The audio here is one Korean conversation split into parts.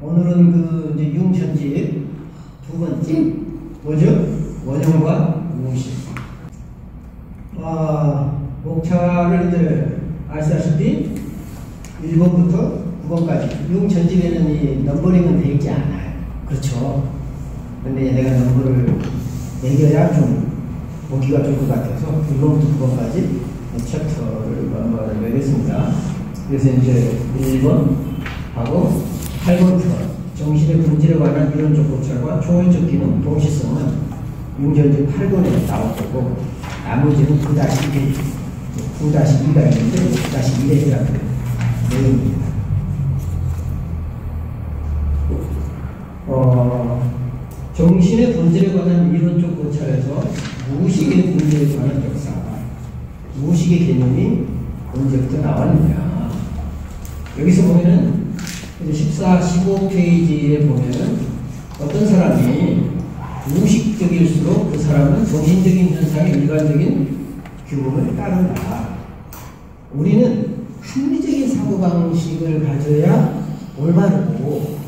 오늘은 그 이제 융천집 두 번째 뭐죠? 원형과 무식. 목차를 이제 아시다시피 1번부터 9번까지 융천집에는 이 넘버링은 되어 있지 않아요. 그렇죠? 근데 내가 넘버를 매겨야 좀 보기가 좋을 것 같아서 1번부터 9번까지 챕터를 넘버를 매겼습니다. 그래서 이제 1번하고 8번부터 정신의 본질에 관한 이론적 고찰과 초월적 기능, 동시성은 융천집 8권에 나올 거고, 나머지는 9-1, 9-2가 있는데 9-1이라는 내용입니다. 정신의 본질에 관한 이론적 고찰에서 무의식의 본질에 관한 역사, 무의식의 개념이 언제부터 나왔느냐. 여기서 보면은 14, 15페이지에 보면은 어떤 사람이 무의식적일수록 그 사람은 정신적인 현상의 일반적인 규범을 따른다. 우리는 합리적인 사고방식을 가져야 올바르고,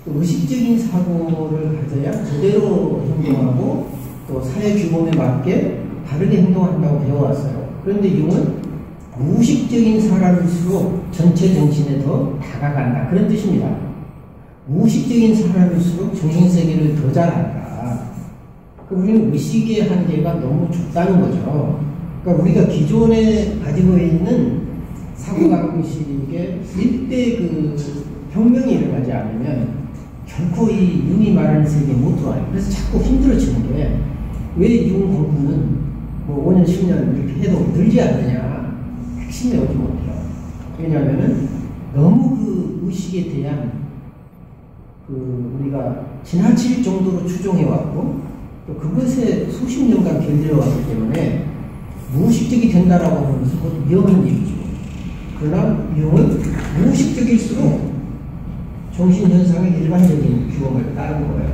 또 의식적인 사고를 가져야 그대로 행동하고 또 사회 규범에 맞게 다르게 행동한다고 배워왔어요. 그런데 융은 무의식적인 사람일수록 전체 정신에 더 다가간다, 그런 뜻입니다. 무의식적인 사람일수록 정신세계를 더 잘 안다. 우리는 의식의 한계가 너무 좁다는 거죠. 그러니까 우리가 기존에 가지고 있는 사고방식의 1대 그 혁명이 일어나지 않으면 결코 이 융이 말하는 세계에 못 들어와요. 그래서 자꾸 힘들어지는 게, 왜 융 공부는 뭐 5년, 10년 이렇게 해도 늘지 않느냐. 핵심에 오지 못해요. 왜냐하면은 너무 그 의식에 대한 우리가 지나칠 정도로 추종해왔고, 또 그것에 수십 년간 견뎌왔기 때문에 무의식적이 된다라고 하면 그것도 위험한 얘기죠. 그러나 융은 무의식적일수록 정신현상의 일반적인 규범을 따르는 거예요.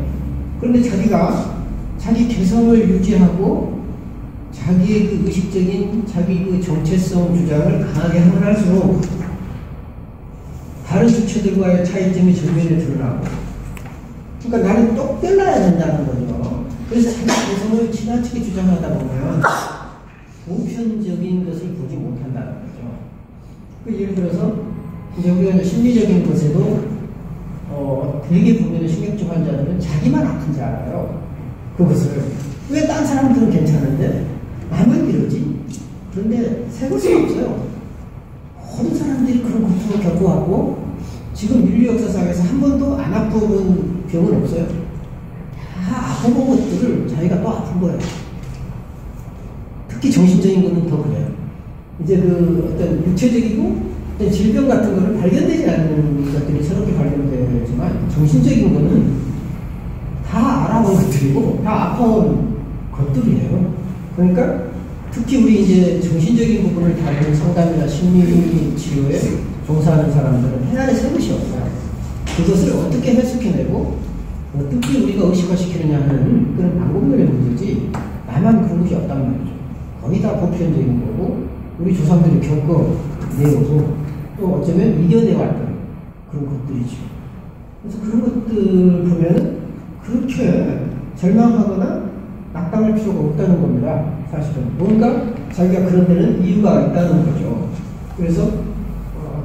그런데 자기가 자기 개성을 유지하고 자기의 그 의식적인 자기 그 정체성 주장을 강하게 하면 할수록 다른 주체들과의 차이점이 전면에 드러나고, 그러니까 나는 똑별나야 된다는 거죠. 그래서 자기 개성을 지나치게 주장하다 보면 보편적인 것을 보지 못한다는 거죠. 그 예를 들어서 이제 우리가 이제 심리적인 것에도 되게 보면 신경증 환자들은 자기만 아픈 줄 알아요. 그것을 왜 딴 사람들은 괜찮은데 나만 이러지? 그런데 세볼 수가 없어요. 모든 사람들이 그런 고통을 겪어왔고, 지금 인류 역사상에서 한 번도 안 아픈 병은 없어요. 다 아픈 것들을 자기가 또 아픈 거예요. 특히 정신적인 거는 더 그래요. 이제 그 어떤 육체적이고 어떤 질병 같은 거는 발견되지 않는 것들이 새롭게 발견되지만, 정신적인 거는 다 알아본 것들이고 다 아파온 것들이에요. 그러니까 특히 우리 이제 정신적인 부분을 다루는 상담이나 심리 치료에 종사하는 사람들은 해안에 새 것이 없어요. 그것을 어떻게 해석해내고 어떻게 우리가 의식화시키느냐 하는 그런 방법론의 문제지, 나만 그런 것이 없단 말이죠. 거의 다 보편적인 거고, 우리 조상들이 겪어내오고 또 어쩌면 이겨내왔던 그런 것들이죠. 그래서 그런 것들 보면은 그렇게 절망하거나 낙담할 필요가 없다는 겁니다. 사실은 뭔가 자기가 그런 데는 이유가 있다는 거죠. 그래서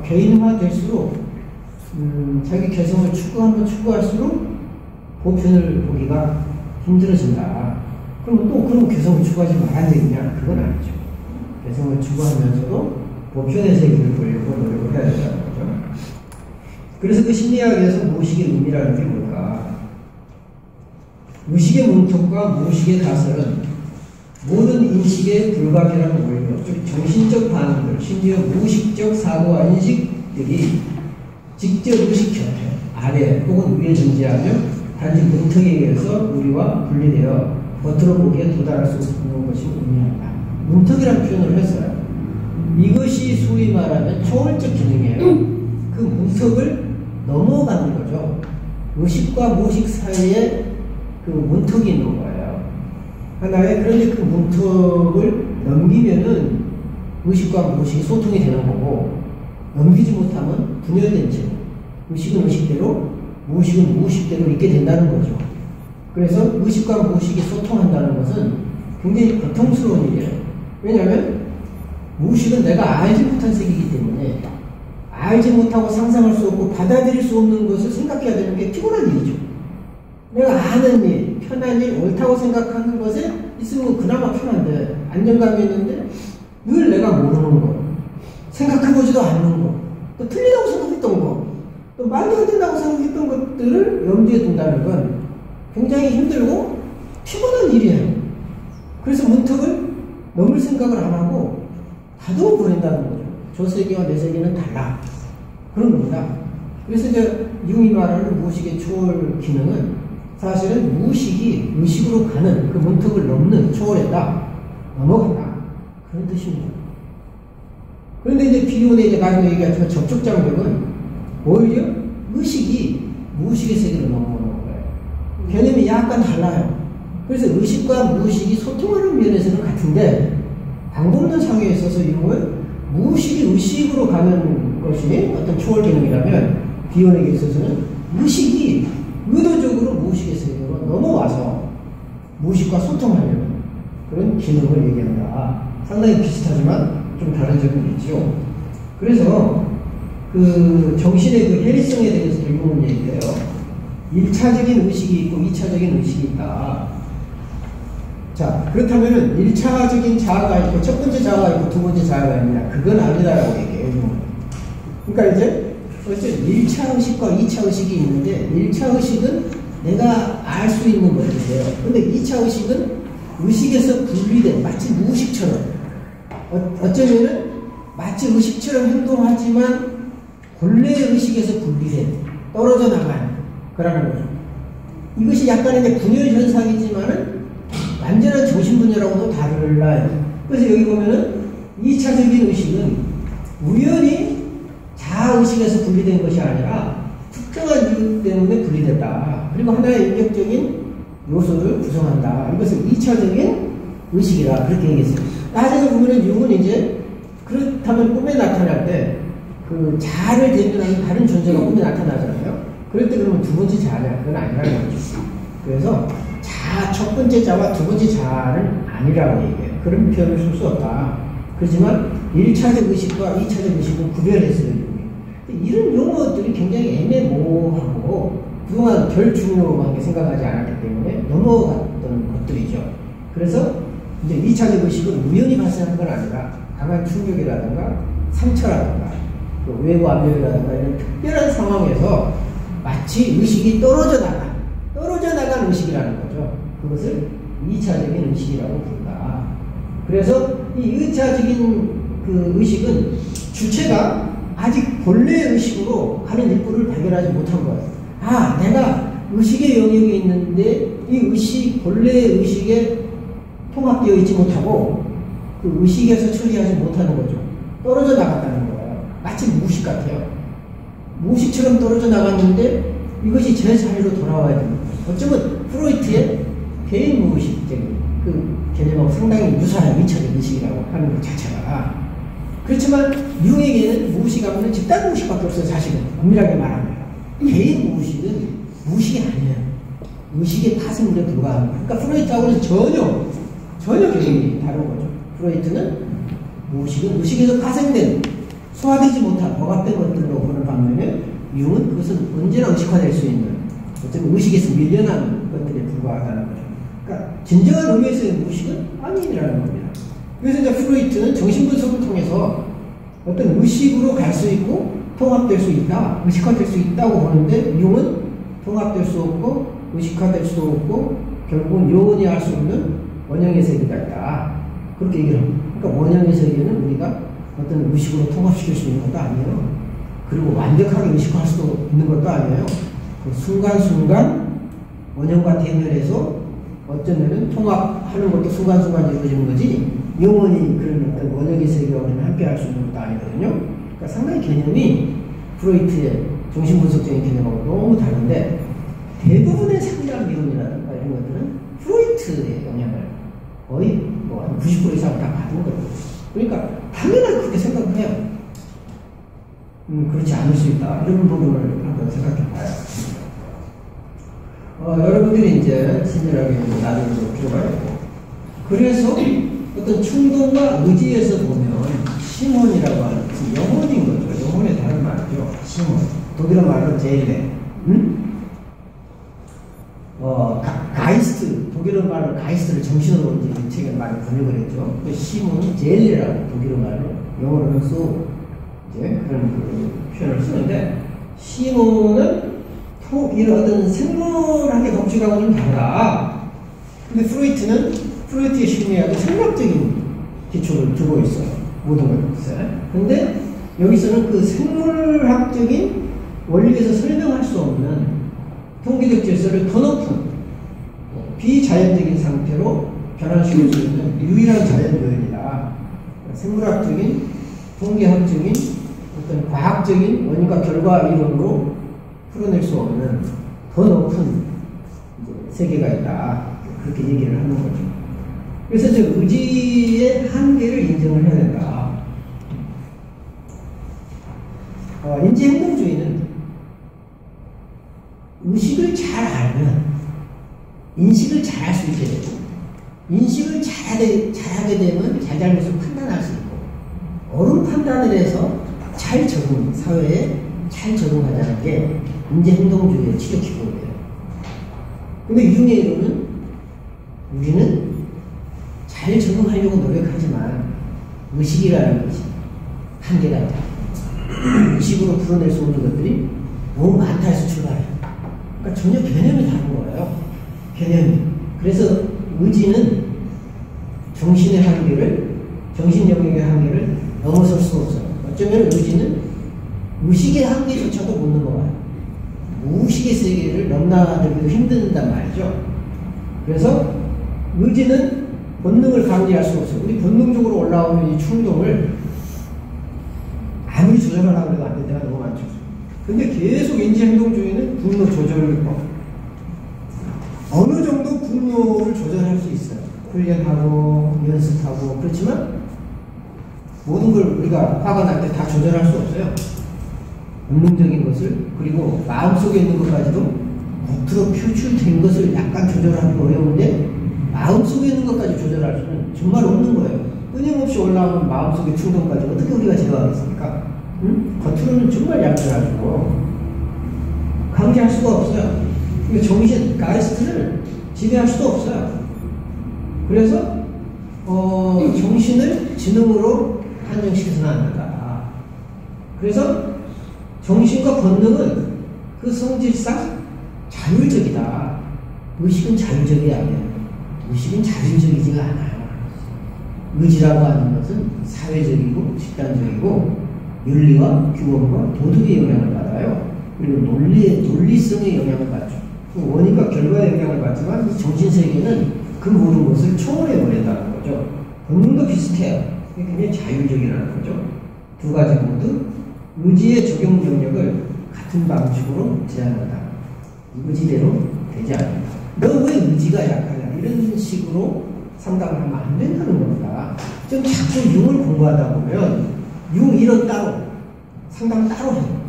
개인화 될수록 자기 개성을 추구할수록 보편을 보기가 힘들어진다. 그러면 또 그런 개성을 추구하지 말아야 되느냐? 그건 아니죠. 개성을 추구하면서도 보편의 세계를 보려고 노력을 해야 된다는 거죠. 그래서 그 심리학에서 무의식의 의미라는 게 뭘까? 의식의 문턱과 무의식의 가설은 모든 인식의 불가결한 원료, 즉 정신적 반응들, 심지어 무의식적 사고와 인식들이 직접 의식 형태, 아래 혹은 위에 존재하며 단지 문턱에 의해서 우리와 분리되어 겉으로 보기에 도달할 수 없는 것이 의미한다. 문턱이라는 표현을 했어요. 이것이 소위 말하면 초월적 기능이에요. 그 문턱을 넘어가는 거죠. 의식과 무의식 사이에 그 문턱이 있는 거예요. 하나의, 그런데 그 문턱을 넘기면은 의식과 무의식이 소통이 되는 거고, 넘기지 못하면 분열된 채 의식은 의식대로, 무의식은 무의식대로 있게 된다는 거죠. 그래서 의식과 무의식이 소통한다는 것은 굉장히 고통스러운 일이에요. 왜냐하면 무의식은 내가 알지 못한 세계이기 때문에 알지 못하고 상상할 수 없고 받아들일 수 없는 것을 생각해야 되는 게 피곤한 일이죠. 내가 아는 일, 편한 일, 옳다고 생각하는 것에 있으면 그나마 편한데 안정감이 있는데 늘 내가 모르는 것, 생각해보지도 않는 것, 또 틀리다고 생각했던 것, 또 말도 안 된다고 생각했던 것들을 염두에 둔다는 건 굉장히 힘들고 피곤한 일이에요. 그래서 문턱을 넘을 생각을 안 하고 다듬어 버린다는 거죠. 저 세계와 내 세계는 달라. 그런 겁니다. 그래서 이제 융이 말하는 무의식의 초월 기능은 사실은 무의식이 의식으로 가는 그 문턱을 넘는, 초월했다, 넘어간다, 그런 뜻입니다. 그런데 이제 비혼의 이제 나중에 얘기했지만 접촉 장벽은 오히려 의식이 무의식의 세계로 넘어오는 거예요. 개념이 약간 달라요. 그래서 의식과 무의식이 소통하는 면에서는 같은데 방법론 상에 있어서 융은 무의식이 의식으로 가는 것이 어떤 초월 기능이라면 비혼에게 있어서는 의식이 의도적으로 무의식의 세계로 넘어와서 무의식과 소통하려는 그런 기능을 얘기한다. 상당히 비슷하지만 좀 다른 점이 있죠. 그래서 그 정신의 그 해리성에 대해서 융은 얘기해요. 1차적인 의식이 있고 2차적인 의식이 있다. 자, 그렇다면은 1차적인 자아가 있고 첫 번째 자아가 있고 두 번째 자아가 있냐? 그건 아니다라고 얘기해요. 그러니까 이제 어쨌든 1차 의식과 2차 의식이 있는데 1차 의식은 내가 알 수 있는 것인데요. 근데 2차 의식은 의식에서 분리된, 마치 무의식처럼 어쩌면은 마치 의식처럼 행동하지만 본래의 의식에서 분리된, 떨어져 나간 거라는 거죠. 이것이 약간의 이제 분열 현상이지만은 완전한 정신분열하고도 달라요. 그래서 여기 보면은 2차적인 의식은 우연히 자아의식에서 분리된 것이 아니라 특정한 이유 때문에 분리됐다. 그리고 하나의 인격적인 요소를 구성한다. 이것을 2차적인 의식이라 그렇게 얘기했어요. 나중에 보면은 융은 이제 그렇다면 꿈에 나타날 때 그 자아를 대변하는 다른 존재가 꿈에 나타나잖아요. 그럴 때 그러면 두 번째 자아냐? 그건 아니라는 거죠. 그래서 자아, 첫 번째 자아와 두 번째 자아는 아니라고 얘기해요. 그런 표현을 쓸 수 없다. 그렇지만 1차적 의식과 2차적 의식은 구별했어요. 이런 용어들이 굉장히 애매모호하고 그동안 별 중요하게 생각하지 않았기 때문에 넘어갔던 것들이죠. 그래서 이제 2차적 의식은 우연히 발생한 건 아니라 강한 충격이라든가 상처라든가 또 외부 압력이라든가 이런 특별한 상황에서 마치 의식이 떨어져 나간 의식이라는 거죠. 그것을 2차적인 의식이라고 부른다. 그래서 이 2차적인 그 의식은 주체가 아직 본래의 의식으로 하는 일부를 발견하지 못한 거예요. 아, 내가 의식의 영역이 있는데 이 의식, 본래의 의식에 통합되어 있지 못하고 그 의식에서 처리하지 못하는 거죠. 떨어져 나갔다는 거예요. 마치 무의식 같아요. 무의식처럼 떨어져 나갔는데 이것이 제 자리로 돌아와야 됩니다. 어쩌면 프로이트의 개인 무의식적인 그 개념하고 상당히 유사한 2차적 의식이라고 하는 것 자체가. 그렇지만 융에게는 무의식하고는 집단 무의식밖에 없어요. 사실은 엄밀하게 말합니다. 개인 무의식은 무의식이 아니에요. 의식의 파생물에 불과합니다. 그러니까 프로이트하고는 전혀 개념이 다른 거죠. 프로이트는 무의식은 의식에서 파생된, 소화되지 못한 억압된 것들로 보는 반면에 융은 그것은 언제나 의식화될 수 있는 어쩌면 의식에서 밀려난 것들에 불과하다는 거죠. 그러니까 진정한 의미에서의 무의식은 아니라는 겁니다. 그래서 이제 프로이트는 정신분석을 통해서 어떤 의식으로 갈 수 있고 통합될 수 있다, 의식화될 수 있다고 보는데 융은 통합될 수 없고 의식화될 수도 없고 결국은 영원히 할 수 없는 원형의 세계가 있다. 그렇게 얘기를 합니다. 그러니까 원형의 세계는 우리가 어떤 의식으로 통합시킬 수 있는 것도 아니에요. 그리고 완벽하게 의식화할 수도 있는 것도 아니에요. 그 순간순간 원형과 대면해서 어쩌면은 통합하는 것도 순간순간 이루어지는 거지 영원히 그런 어떤 원형의 세계와 우리는 함께 할 수 있는 것도 아니거든요. 그러니까 상당히 개념이 프로이트의 정신분석적인 개념하고 너무 다른데 대부분의 상담 비용이라든가 이런 것들은 프로이트의 영향을 거의 뭐 한 90% 이상 다 받은 거예요. 그러니까 당연히 그렇게 생각을 해요. 그렇지 않을 수 있다. 이런 부분을 한번 생각해 봐요. 여러분들이 이제 친절하게 나중에 좀 필요가 있고, 그래서 어떤 충동과 의지에서 보면 시몬이라고 하는 영혼인 거죠. 영혼의 다른 말이죠. 시몬. 독일어 말로 제일레. 가이스트. 독일어 말로 가이스트를 정신으로 이제 이 책에 많이 번역을 했죠. 시몬 제일레라고 독일어 말로 영어로는 쏘 이제 그런 표현을 쓰는데, 시몬은 이런 어떤 생물학의 법칙하고는 다르다. 근데 프로이트의 심리학은 생물학적인 기초를 두고 있어요. 모든 것에. 근데 여기서는 그 생물학적인 원리에서 설명할 수 없는 통계적 질서를 더 높은 비자연적인 상태로 변환시킬 수 있는 유일한 자연요인이다. 생물학적인, 통계학적인, 어떤 과학적인 원인과 결과 이론으로 풀어낼 수 없는 더 높은 세계가 있다. 그렇게 얘기를 하는 거죠. 그래서 저 의지의 한계를 인정을 해야 된다. 인지행동주의는 의식을 잘 알면 인식을 잘 할 수 있게 되고, 인식을 잘하게 되면 잘잘못을 판단할 수 있고, 옳은 판단을 해서 사회에 잘 적응하자는 게 인지행동주의의 치료 기본이에요. 근데 유중의 이론은 우리는 잘 적응하려고 노력하지만 의식이라는 것이 한계가 있다. 의식으로 풀어낼 수 없는 것들이 너무 많다 해서 출발해요. 그러니까 전혀 개념이 다른 거예요. 개념이. 그래서 의지는 정신의 한계를, 정신 영역의 한계를 넘어설 수 없어요. 어쩌면 의지는 의식의 한계조차도 못 넘어가요. 무의식의 세계를 넘나들기도 힘든단 말이죠. 그래서 의지는 본능을 감지할 수 없어요. 우리 본능적으로 올라오는 이 충동을 아무리 조절하려고 해도 안 될 때가 너무 많죠. 근데 계속 인지행동주의는 분노 조절법. 어느 정도 분노를 조절할 수 있어요. 훈련하고 연습하고. 그렇지만 모든 걸 우리가 화가 날 때 다 조절할 수 없어요. 본능적인 것을, 그리고 마음속에 있는 것까지도 겉으로 표출된 것을 약간 조절하기 어려운데 마음속에 있는 것까지 조절할 수는 정말 없는 거예요. 끊임없이 올라오는 마음속의 충동까지 어떻게 우리가 제어하겠습니까? 겉으로는 정말 약해가지고 강제할 수가 없어요. 정신, 가이스트를 지배할 수도 없어요. 그래서 정신을 지능으로 한정시켜서는 안 된다. 그래서 정신과 본능은 그 성질상 자율적이다. 의식은 자율적이 아니에요. 의식은 자율적이지가 않아요. 의지라고 하는 것은 사회적이고 집단적이고 윤리와 규범과 도덕의 영향을 받아요. 그리고 논리성의 영향을 받죠. 그 원인과 결과의 영향을 받지만 이 정신세계는 그 모든 것을 초월해버린다는 거죠. 본능도 비슷해요. 굉장히 자율적이라는 거죠. 두 가지 모두 의지의 적용 영역을 같은 방식으로 제한한다. 의지대로 되지 않는다. 너 왜 의지가 약하냐, 이런 식으로 상담을 하면 안 된다는 겁니다. 좀 자꾸 융을 공부하다 보면 융 이론 따로, 상담 따로 해요.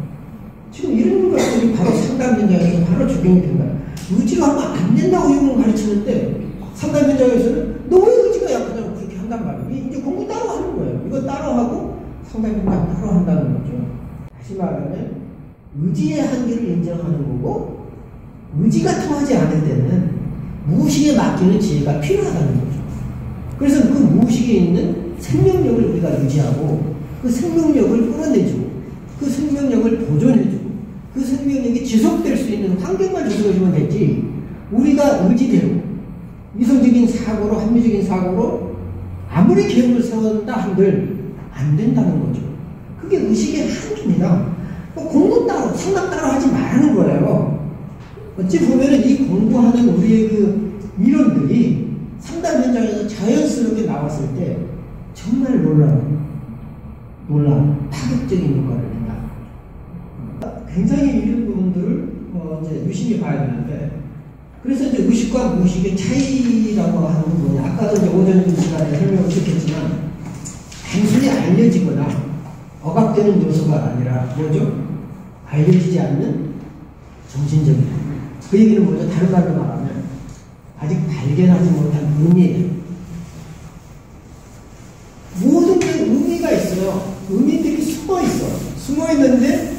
지금 이런 것들이 바로 상담 현장에서 바로 적용이 된다. 의지가 하면 안 된다고 융을 가르치는데 상담 현장에서는 너 왜 의지가 약하냐고 그렇게 한단 말이에요. 이제 공부 따로 하는 거예요. 이거 따로 하고 상담 현장 따로 한다는 거죠. 다시 말하면 의지의 한계를 인정하는 거고, 의지가 통하지 않을 때는 무의식에 맡기는 지혜가 필요하다는 거죠. 그래서 그 무의식에 있는 생명력을 우리가 유지하고 그 생명력을 끌어내주고 그 생명력을 보존해주고 그 생명력이 지속될 수 있는 환경만 조성해주면 되지, 우리가 의지대로 이성적인 사고로, 합리적인 사고로 아무리 계획을 세운다 한들 안 된다는 거죠. 그게 의식의 한계입니다. 공부 따로, 상담 따로 하지 말라는 거예요. 어찌 보면은 이 공부하는 우리의 그 이론들이 상담 현장에서 자연스럽게 나왔을 때 정말 놀라운 파격적인 효과를 낸다. 굉장히 이런 부분들을 이제 유심히 봐야 되는데, 그래서 이제 의식과 무의식의 차이라고 하는 부분이 아까도 이제 오전 시간에 설명을 드렸지만 단순히 알려지거나 억압되는 요소가 아니라 뭐죠? 알려지지 않는 정신적인 그 얘기는 뭐죠? 다른 말로 말하면 아직 발견하지 못한 의미예요. 모든 게 의미가 있어요. 의미들이 숨어 있어. 숨어 있는데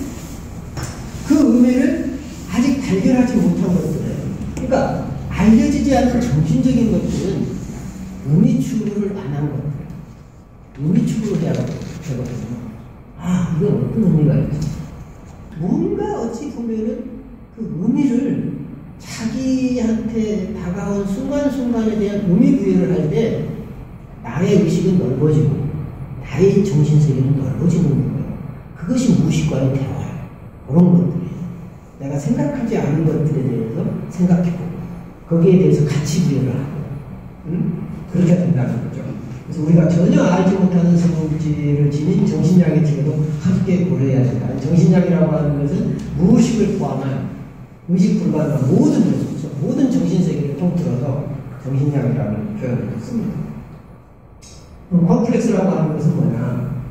그 의미를 아직 발견하지 못한 것들이에요. 그러니까 알려지지 않은 정신적인 것들은 의미 추구를 안 한 것들. 의미 추구를 해야 되거든요. 아, 이건 어떤 의미가 있지? 뭔가 어찌 보면은 그 의미를 자기한테 다가온 순간순간에 대한 의미 부여를 할 때 나의 의식은 넓어지고 나의 정신세계는 넓어지는 거예요. 그것이 무의식과의 대화예요. 그런 것들이에요. 내가 생각하지 않은 것들에 대해서 생각해보고 거기에 대해서 가치 부여를 하고 그렇게 된다는 거죠. 그래서 우리가 전혀 알지 못하는 성질을 지닌 정신장애 측에도 함께 고려해야 된다. 정신장애라고 하는 것은 무의식을 포함한 의식 불가능한 모든 요소, 모든 정신세계를 통틀어서 정신장애라는 표현을 씁니다. 컴플렉스라고 하는 것은 뭐냐?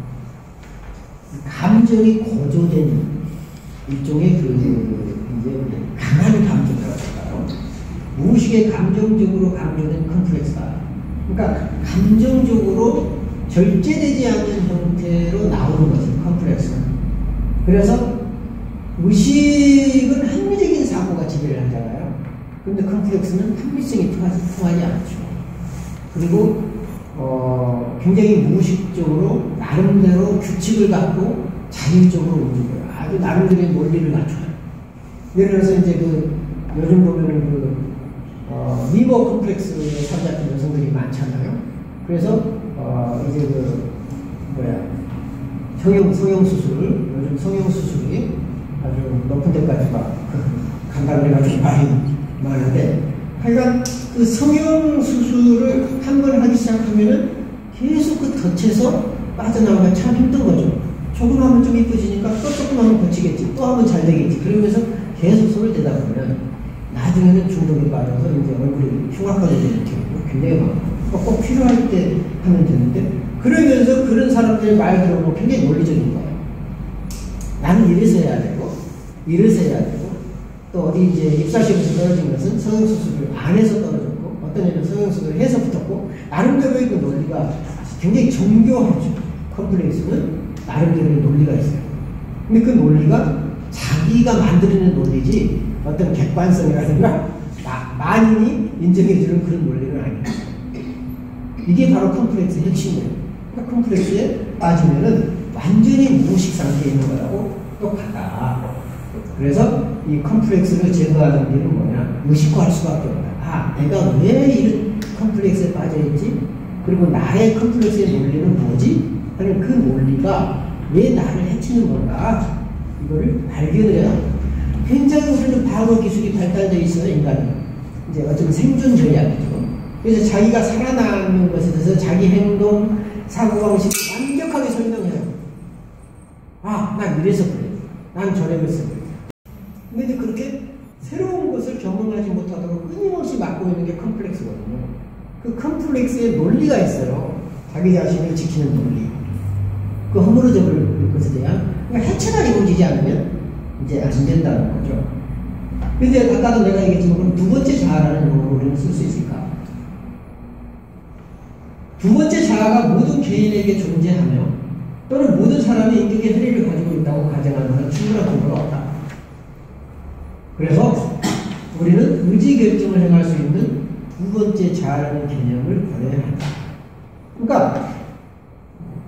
감정이 고조된 일종의 이제 강한 감정이라고 할까요? 무의식에 감정적으로 강조된 컴플렉스다. 그러니까 감정적으로 절제되지 않는 형태로 나오는 것은 컴플렉스. 그래서 의식은 합리적인 사고가 지배를 하잖아요. 그런데 컴플렉스는 합리성이 통하지 않죠. 그리고 굉장히 무의식적으로 나름대로 규칙을 갖고 자율적으로 움직여요. 아주 나름대로의 논리를 갖춰요. 예를 들어서 이제 요즘 보면은 리버 컴플렉스에 사로잡힌 여성들이 많잖아요. 그래서 이제 성형 수술을 요즘 성형 수술이 아주 높은 데까지 간다고 해가지고 말이 많은데, 하여간 그 성형 수술을 한 번 하기 시작하면은 계속 그 덫에서 빠져나오기가 참 힘든 거죠. 조금 하면 좀 이뻐지니까 또 조금 하면 고치겠지, 또 하면 잘 되겠지. 그러면서 계속 손을 대다 보면 나중에는 중독에 빠져서 이제 얼굴이 흉악하게 되는 경우가 굉장히 많고, 꼭 필요할 때 하면 되는데, 그러면서 그런 사람들의 말 들어보면 굉장히 논리적인 거예요. 나는 이래서 해야 되고, 이래서 해야 되고, 또 어디 이제 입사시험에서 떨어진 것은 성형수술을 안 해서 떨어졌고, 어떤 애는 성형수술을 해서 붙었고, 나름대로의 그 논리가 굉장히 정교하죠. 컴플렉스는 나름대로의 논리가 있어요. 근데 그 논리가 자기가 만들어낸 논리지 어떤 객관성이라든가 만인이 인정해주는 그런 논리는 아닙니다. 이게 바로 컴플렉스의 핵심이에요. 그러니까 컴플렉스에 빠지면은 완전히 무의식 상태에 있는 거라고 똑같다. 그래서 이 컴플렉스를 제거하는 길은 뭐냐? 의식화할 수밖에 없다. 아, 내가 왜 이런 컴플렉스에 빠져있지? 그리고 나의 컴플렉스의 논리는 뭐지? 하는 그 논리가 왜 나를 해치는 건가? 이거를 발견을 해야 합니다. 굉장히 우리는 방어 기술이 발달되어 있어요, 인간이. 이제 어쩌면 생존 전략이죠. 그래서 자기가 살아남는 것에 대해서 자기 행동, 사고방식을 완벽하게 설명해요. 아, 난 이래서 그래. 난 저래서 그래. 근데 이제 그렇게 새로운 것을 경험하지 못하도록 끊임없이 막고 있는 게 컴플렉스거든요. 그 컴플렉스의 논리가 있어요. 자기 자신을 지키는 논리. 그 허물어져 버릴 것에 대한, 그러니까 해체가 이루어지지 않으면 이제 안 된다는 거죠. 근데 아까도 내가 얘기했지만, 그럼 두 번째 자아라는 용어를 우리는 쓸 수 있을까? 두 번째 자아가 모든 개인에게 존재하며, 또는 모든 사람이 인격의 해리를 가지고 있다고 가정하는 것은 충분한 근거가 없다. 그래서 우리는 의지결정을 행할 수 있는 두 번째 자아라는 개념을 버려야 한다. 그러니까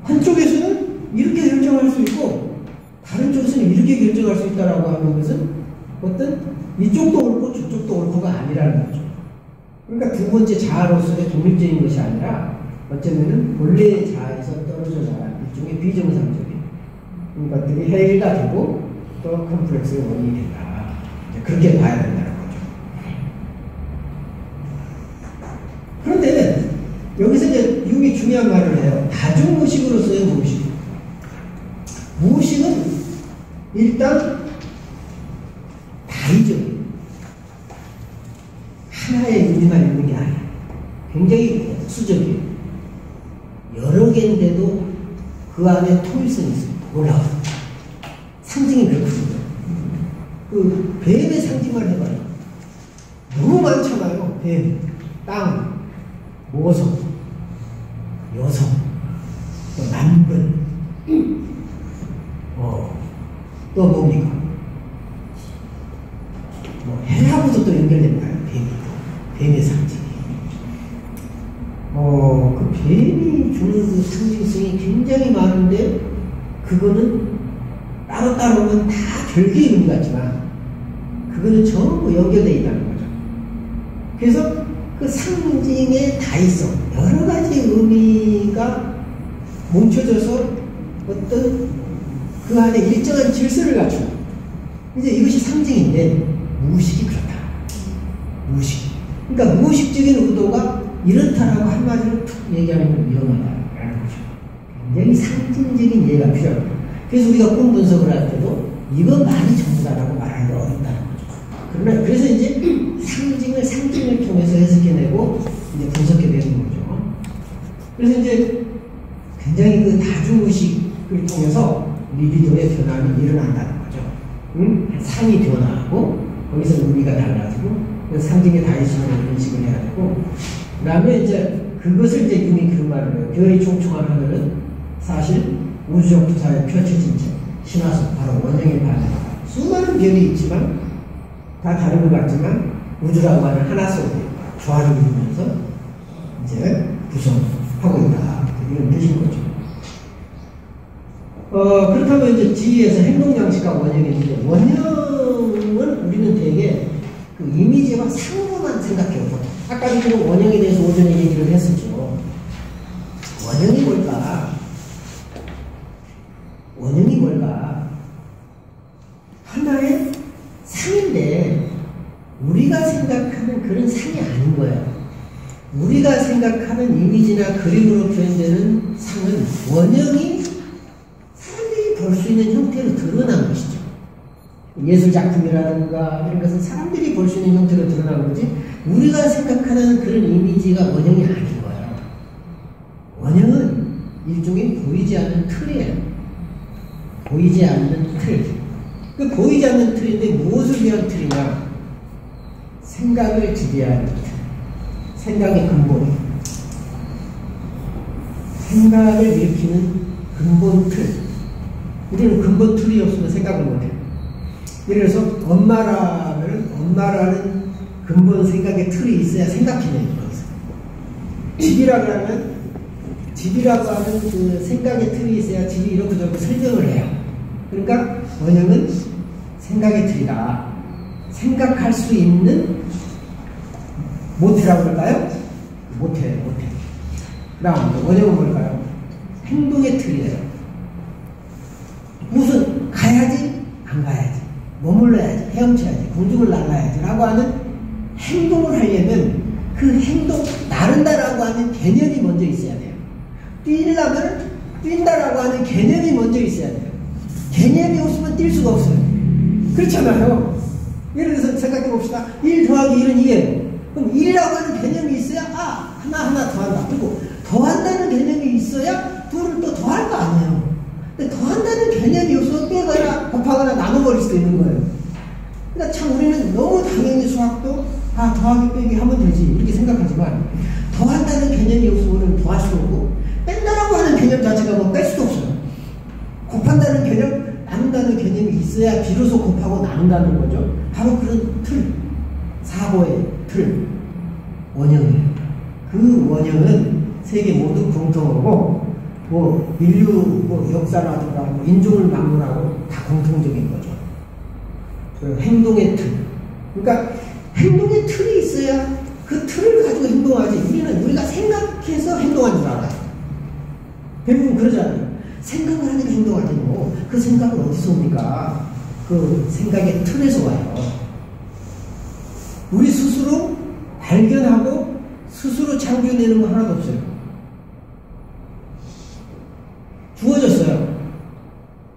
한쪽에서는 이렇게 결정할 수 있고 다른 쪽에서는 이렇게 결정할 수 있다라고 하는 것은 어떤 이쪽도 옳고 저쪽도 옳고가 아니라는 거죠. 그러니까 두 번째 자아로서의 독립적인 것이 아니라 어쩌면은 본래의 자아에서 떨어져 나간 일종의 비정상적인 것들이 해일가 되고 또 컴플렉스의 원인이 된다. 그렇게 봐야 된다는 거죠. 그런데 여기서 이제 유이 중요한 말을 해요. 다중무의식으로서의 무의식. 무의식은 일단 다의적이에요. 하나의 의미만 있는 게 아니에요. 굉장히 복수적이에요. 여러 개인데도 그 안에 통일성이 있습니다. 올라와요. 상징이 그렇거든요. 그 뱀의 상징만 해봐요. 뱀, 땅, 모성, 여성, 또 남근, 또 뭡니까? 해하고도 또 연결된 거예요. 뱀의 상징이. 그 뱀이 주는 그 상징성이 굉장히 많은데, 그거는 따로따로는 다 별개의 의미 같지만, 그거는 전부 연결되어 있다는 거죠. 그래서 그 상징의 다이성, 여러 가지 의미가 뭉쳐져서 어떤 그 안에 일정한 질서를 갖추고, 이제 이것이 상징인데, 무의식이 그렇다. 무의식. 그러니까 무의식적인 의도가 이렇다라고 한마디로 툭 얘기하면 위험하다라는 거죠. 굉장히 상징적인 이해가 필요합니다. 그래서 우리가 꿈 분석을 할 때도 이것만이 전부다라고 말하기 어렵다는 거죠. 그래서 이제 상징을 통해서 해석해내고 이제 분석해내는 거죠. 그래서 이제 굉장히 그 다중의식을 통해서 리비도의 변화는 일어난다는 거죠. 상이 변화하고 거기서 의미가 달라지고 상징의 다이성을 인식을 해야 되고, 그 다음에 이제 그것을 이제 유미 그런 말을 해요. 별이 총총한 하늘은 사실 우주적 투사에 펼쳐진 채 신화속 바로 원형의 반응. 수많은 별이 있지만 다 다른 것 같지만 우주라고 하는 하나 속에 조화를 이루면서 이제 구성하고 있다. 이런 뜻인 거죠. 그렇다면 이제 지혜에서 행동 양식과 원형이 있는데, 원형은 우리는 되게 그 이미지와 상호만 생각해요. 아까도 그 원형에 대해서 오전에 얘기를 했었죠. 원형이 뭘까? 원형이 뭘까? 하나의 상인데 우리가 생각하는 그런 상이 아닌 거예요. 우리가 생각하는 이미지나 그림으로 표현되는 상은 원형이 사람들이 볼 수 있는 형태로 드러난 것이죠. 예술작품이라든가 이런 것은 사람들이 볼 수 있는 형태로 드러난 거지, 우리가 생각하는 그런 이미지가 원형이 아닌 거예요. 원형은 일종의 보이지 않는 틀이에요. 보이지 않는 틀. 그 보이지 않는 틀인데 무엇을 위한 틀이냐? 생각을 지배하는 틀. 생각의 근본. 생각을 일으키는 근본 틀. 우리는 근본 틀이 없으면 생각을 못해요. 예를 들어서 엄마라는 근본 생각의 틀이 있어야 생각해내는 거예요. 집이라고 하는 그 생각의 틀이 있어야 집이 이렇게 저렇게 설명을 해요. 그러니까 원형은 생각의 틀이다. 생각할 수 있는 모태라고 할까요? 모태. 그 다음 원형은 뭘까요? 행동의 틀이에요. 무슨 가야지 안 가야지, 머물러야지, 헤엄쳐야지, 공중을 날아야지 라고 하는 행동을 하려면 그 행동, 나른다라고 하는 개념이 먼저 있어야 돼요. 뛰려면 뛴다라고 하는 개념이 먼저 있어야 돼요. 개념이 없으면 뛸 수가 없어요. 그렇잖아요. 예를 들어서 생각해 봅시다. 1 더하기 1은 2예요. 그럼 1이라고 하는 개념이 있어야 하나 더한다. 그리고 더한다는 개념이 있어야 둘을 또 더할 거 아니에요. 근데 더한다는 개념이 없어서 빼거나 곱하거나 나눠버릴 수도 있는 거예요. 그러니까 참 우리는 너무 당연히 수학도 더하기 빼기 하면 되지 이렇게 생각하지만, 더한다는 개념이 없으면 더할 수도 없고, 뺀다라고 하는 개념 자체가 뭐 뺄 수도 없어요. 곱한다는 개념, 나눈다는 개념이 있어야 비로소 곱하고 나눈다는 거죠. 바로 그런 틀, 사고의 틀, 원형이에요. 그 원형은 세계 모두 공통하고, 인류 역사라든가 인종을 막론하고 다 공통적인 거죠. 그 행동의 틀. 그러니까 행동의 틀이 있어야 그 틀을 가지고 행동하지. 우리가 생각해서 행동하는 줄 알아요. 대부분 그러잖아요. 생각을 하니까 행동하지 그 생각은 어디서 옵니까? 그 생각의 틀에서 와요. 우리 스스로 발견하고 스스로 창조해내는 거 하나도 없어요. 주어졌어요.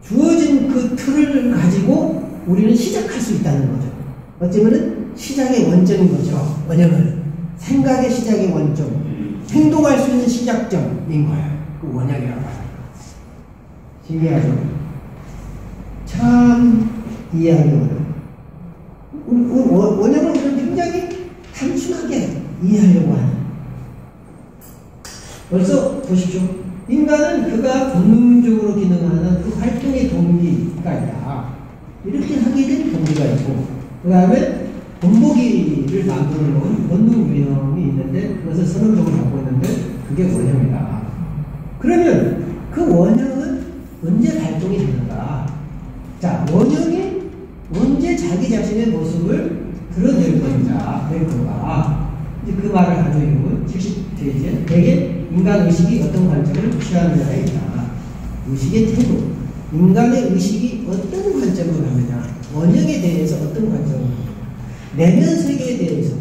주어진 그 틀을 가지고 우리는 시작할 수 있다는 거죠. 어쩌면은 시작의 원점인 거죠. 원형은 생각의 시작의 원점, 행동할 수 있는 시작점인 거예요. 그 원형이라고 하는 거. 신기하죠? 참 이해하기 어려워요. 원형은 우리는 굉장히 단순하게 이해하려고 하는. 벌써 보십시오. 인간은 그가 본능적으로 기능하는 그 활동의 동기가 있다. 이렇게 하게 된 동기가 있고, 그 다음에 본보기를 만들어 놓은 본능 유형이 있는데, 그것을 선언적으로 갖고 있는데, 그게 원형이다. 그러면 그 원형은 언제 발동이 되는가? 자, 원형이 언제 자기 자신의 모습을 드러낼 건가? 이제 그 말을 가지고 있는 70페이지에 대개 인간 의식이 어떤 관점을 취하느냐에 있다. 의식의 태도. 인간의 의식이 어떤 관점으로 가느냐. 원형에 대해서 어떤 관점으로 가느냐. 내면 세계에 대해서.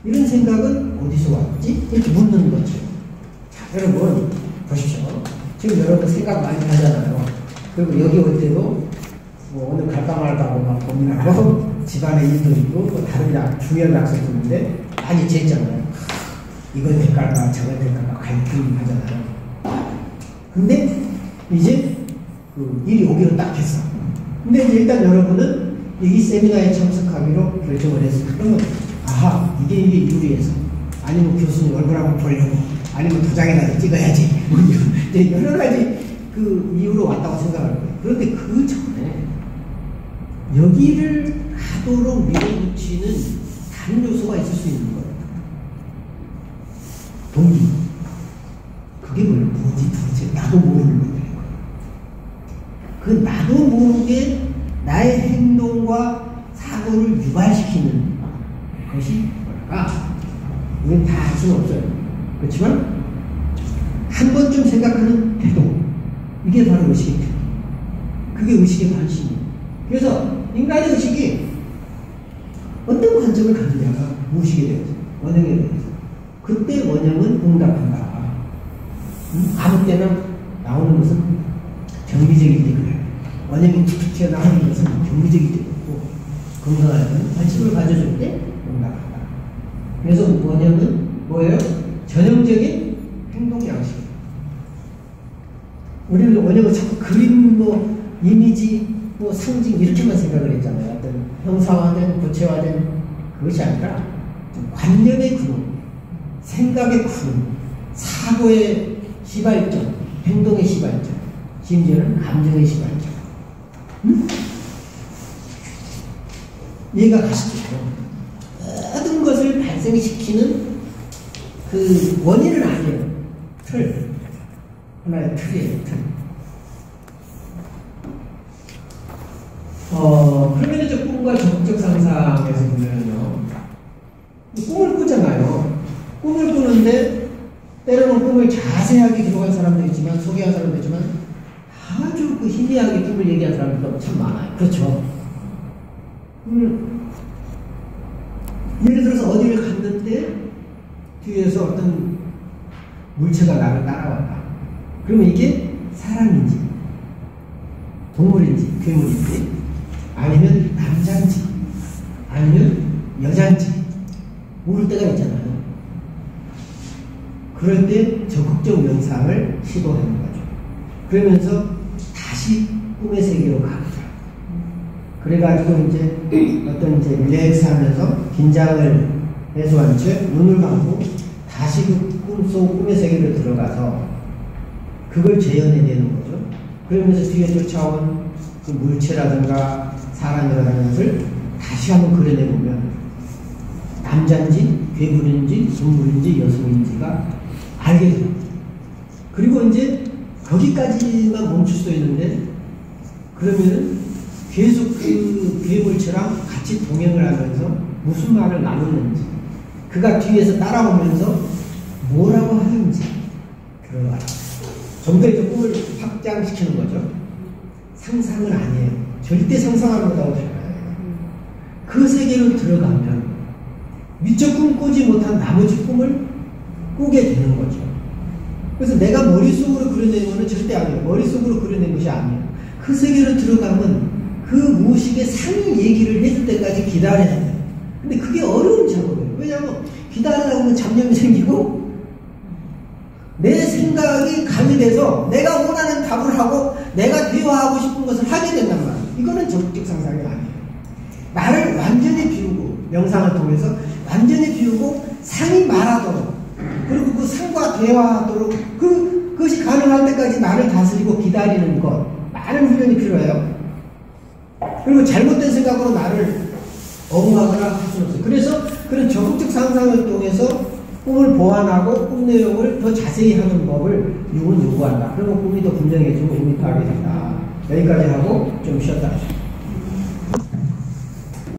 이런 생각은 어디서 왔지? 이렇게 묻는 거죠. 자, 여러분, 보십시오. 지금 여러분 생각 많이 하잖아요. 그리고 여기 올 때도 뭐 오늘 갈까 말까 하고 막 고민하고 집안에 일도 있고 또 다른 중요한 약속도 있는데 많이 지했잖아요. 이건 될까가 저건 될까가 갈등하잖아요. 근데 이제 그 일이 오기로 딱 했어. 근데 이제 일단 여러분은 이 세미나에 참석하기로 결정을 했어요. 그러면 이게 유리해서 아니면 교수님 얼굴 한번 보려고 아니면 도장에다 찍어야지 이제 여러 가지 그 이유로 왔다고 생각할 거예요. 그런데 그 전에 여기를 하도록 밀어붙이는 다른 요소가 있을 수 있는 거예요. 동기. 그게 뭐지 도대체 나도 모르는 거예요. 그 나도 모르게 나의 행동과 사고를 유발시키는 것이 뭘까? 이건 다 알 수는 없어요. 그렇지만 한 번쯤 생각하는 태도. 이게 바로 의식의 태도. 그게 의식의 관심이에요. 그래서 인간의 의식이 어떤 관점을 가지냐가 무의식에 대해서, 원형에 대해서. 그때 원형은 응답한다. 아무 때나 나오는 것은 정기적이지 그래. 원형이 툭툭 튀어나오는 것은 정기적이지 않고 건강한 관심을 가져줄 때 응답한다. 그래서 원형은 뭐예요? 전형적인 행동 양식. 우리는 원형은 자꾸 그림, 이미지, 상징 이렇게만 생각을 했잖아요. 어떤 형상화된, 구체화된 그것이 아니라 관념의 구름, 생각의 구름, 사고의 시발점, 행동의 시발점, 심지어는 감정의 시발점. 이해가 가시죠? 모든 것을 발생시키는 그 원인은 아니에요. 틀. 하나의 틀이에요, 틀. 그러면 이제 꿈과 적극적 상상에서 보면요. 꿈을 꾸잖아요. 꿈을 꾸는데, 때로는 꿈을 자세하게 기록한 사람도 있지만, 소개한 사람도 있지만, 아주 그 희미하게 꿈을 얘기한 사람들도 참 많아요. 그렇죠? 예를 들어서 어디를 갔는데, 뒤에서 어떤 물체가 나를 따라왔다. 그러면 이게 사람인지, 동물인지, 괴물인지, 아니면 남자인지, 아니면 여자인지, 모를 때가 있잖아요. 그럴 때 적극적 명상을 시도하는 거죠. 그러면서 다시 꿈의 세계로 가보자. 그래가지고 어떤 릴렉스 하면서 긴장을 해소한 채 눈을 감고 다시 그 꿈의 세계로 들어가서 그걸 재현해내는 거죠. 그러면서 뒤에 쫓아온 그 물체라든가 사람이라는 것을 다시 한번 그려내보면 남자인지 괴물인지 동물인지 여성인지가 알게 돼요. 그리고 이제 거기까지만 멈출 수 있는데 그러면은 계속 그 괴물체랑 같이 동행을 하면서 무슨 말을 나누는지 그가 뒤에서 따라오면서 뭐라고 하는지 들어가요. 좀 더 이제 꿈을 확장시키는 거죠. 상상은 아니에요. 절대 상상하는 거라고 생각해요. 그 세계로 들어가면 미처 꿈꾸지 못한 나머지 꿈을 꾸게 되는 거죠. 그래서 내가 머릿속으로 그려낸 거는 절대 아니에요. 머릿속으로 그려낸 것이 아니에요. 그 세계로 들어가면 그 무의식의 상위 얘기를 해줄 때까지 기다려야 돼요. 근데 그게 어려운 작업이에요. 왜냐하면 기다리다 보면 잡념이 생기고 내 생각이 가미돼서 내가 원하는 답을 하고 내가 대화하고 싶은 것을 하게 된단 말이에요. 이거는 적극적 상상이 아니에요. 나를 완전히 비우고 명상을 통해서 완전히 비우고 상이 말하도록, 그리고 그 상과 대화하도록, 그것이 가능할 때까지 말을 다스리고 기다리는 것, 많은 훈련이 필요해요. 그리고 잘못된 생각으로 말을 엉망하거나 할 수는 없어요. 그래서 그런 적극적 상상을 통해서 꿈을 보완하고 꿈 내용을 더 자세히 하는 법을 육은 요구한다. 그러면 꿈이 더 분명해지고 꿈이 파악이 된다. 여기까지 하고 좀 쉬었다 하시죠.